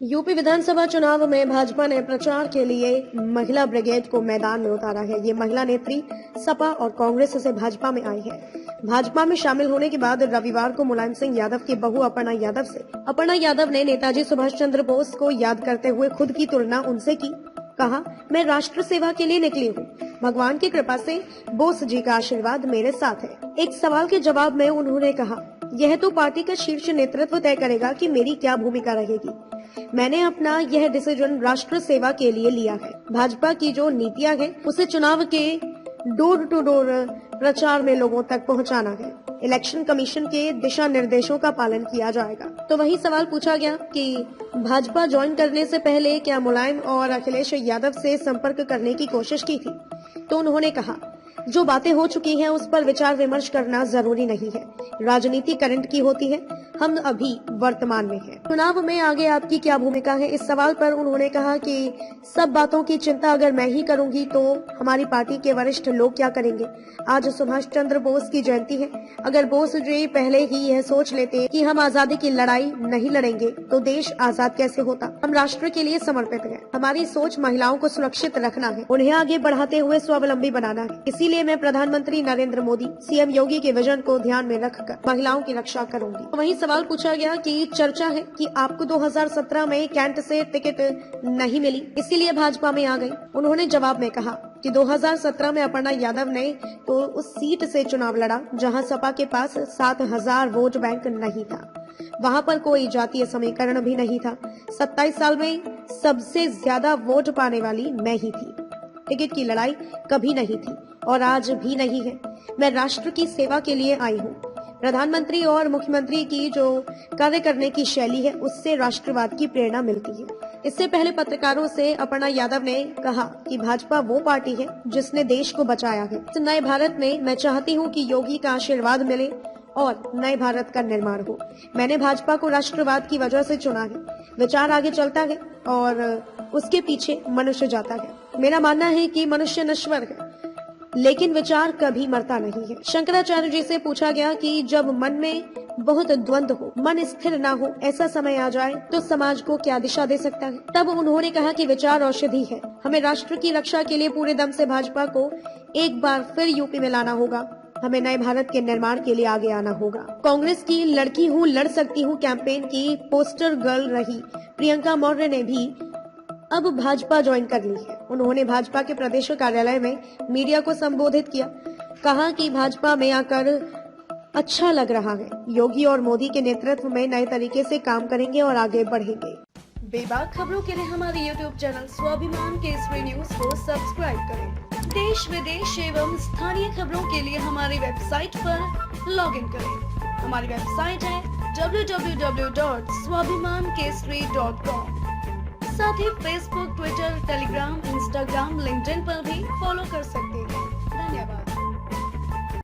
UP विधानसभा चुनाव में भाजपा ने प्रचार के लिए महिला ब्रिगेड को मैदान में उतारा है। ये महिला नेत्री सपा और कांग्रेस से भाजपा में आई है। भाजपा में शामिल होने के बाद रविवार को मुलायम सिंह यादव की बहू अपर्णा यादव ने नेताजी सुभाष चंद्र बोस को याद करते हुए खुद की तुलना उनसे की। कहा, मैं राष्ट्र सेवा के लिए निकली हूँ। भगवान की कृपा से बोस जी का आशीर्वाद मेरे साथ है। एक सवाल के जवाब में उन्होंने कहा, यह तो पार्टी का शीर्ष नेतृत्व तय करेगा कि मेरी क्या भूमिका रहेगी। मैंने अपना यह डिसीजन राष्ट्र सेवा के लिए लिया है। भाजपा की जो नीतियां हैं उसे चुनाव के डोर टू डोर प्रचार में लोगों तक पहुंचाना है। इलेक्शन कमीशन के दिशा निर्देशों का पालन किया जाएगा। तो वही सवाल पूछा गया कि भाजपा ज्वाइन करने से पहले क्या मुलायम और अखिलेश यादव से संपर्क करने की कोशिश की थी। तो उन्होंने कहा, जो बातें हो चुकी हैं उस पर विचार विमर्श करना जरूरी नहीं है। राजनीति करंट की होती है, हम अभी वर्तमान में हैं। चुनाव में आगे आपकी क्या भूमिका है, इस सवाल पर उन्होंने कहा कि सब बातों की चिंता अगर मैं ही करूंगी तो हमारी पार्टी के वरिष्ठ लोग क्या करेंगे। आज सुभाष चंद्र बोस की जयंती है। अगर बोस जी पहले ही यह सोच लेते कि हम आजादी की लड़ाई नहीं लड़ेंगे तो देश आजाद कैसे होता। हम राष्ट्र के लिए समर्पित हैं। हमारी सोच महिलाओं को सुरक्षित रखना है, उन्हें आगे बढ़ाते हुए स्वावलंबी बनाना है। इसीलिए मैं प्रधानमंत्री नरेंद्र मोदी, सीएम योगी के विजन को ध्यान में रखकर महिलाओं की रक्षा करूंगी। वहीं सवाल पूछा गया कि चर्चा है कि आपको 2017 में कैंट से टिकट नहीं मिली, इसीलिए भाजपा में आ गई। उन्होंने जवाब में कहा कि 2017 में अपर्णा यादव ने तो उस सीट से चुनाव लड़ा जहां सपा के पास 7000 वोट बैंक नहीं था। वहां पर कोई जातीय समीकरण भी नहीं था। 27 साल में सबसे ज्यादा वोट पाने वाली मैं ही थी। टिकट की लड़ाई कभी नहीं थी और आज भी नहीं है। मैं राष्ट्र की सेवा के लिए आई हूँ। प्रधानमंत्री और मुख्यमंत्री की जो कार्य करने की शैली है उससे राष्ट्रवाद की प्रेरणा मिलती है। इससे पहले पत्रकारों से अपर्णा यादव ने कहा कि भाजपा वो पार्टी है जिसने देश को बचाया है। इस नए भारत में मैं चाहती हूँ कि योगी का आशीर्वाद मिले और नए भारत का निर्माण हो। मैंने भाजपा को राष्ट्रवाद की वजह से चुना है। विचार आगे चलता है और उसके पीछे मनुष्य जाता है। मेरा मानना है कि मनुष्य नश्वर है लेकिन विचार कभी मरता नहीं है। शंकराचार्य जी से पूछा गया कि जब मन में बहुत द्वंद्व हो, मन स्थिर ना हो, ऐसा समय आ जाए तो समाज को क्या दिशा दे सकता है। तब उन्होंने कहा कि विचार औषधि है। हमें राष्ट्र की रक्षा के लिए पूरे दम से भाजपा को एक बार फिर यूपी में लाना होगा। हमें नए भारत के निर्माण के लिए आगे आना होगा। कांग्रेस की लड़की हूँ लड़ सकती हूँ कैंपेन की पोस्टर गर्ल रही प्रियंका मौर्य ने भी अब भाजपा ज्वाइन कर ली है। उन्होंने भाजपा के प्रदेश कार्यालय में मीडिया को संबोधित किया। कहा कि भाजपा में आकर अच्छा लग रहा है। योगी और मोदी के नेतृत्व में नए तरीके से काम करेंगे और आगे बढ़ेंगे। बेबाक खबरों के लिए हमारे YouTube चैनल स्वाभिमान केसरी न्यूज को सब्सक्राइब करें। देश विदेश एवं स्थानीय खबरों के लिए हमारी वेबसाइट पर लॉग इन करें। हमारी वेबसाइट है www.swabhimankesari.com। साथ ही Facebook, Twitter, Telegram, Instagram, LinkedIn पर भी फॉलो कर सकते हैं।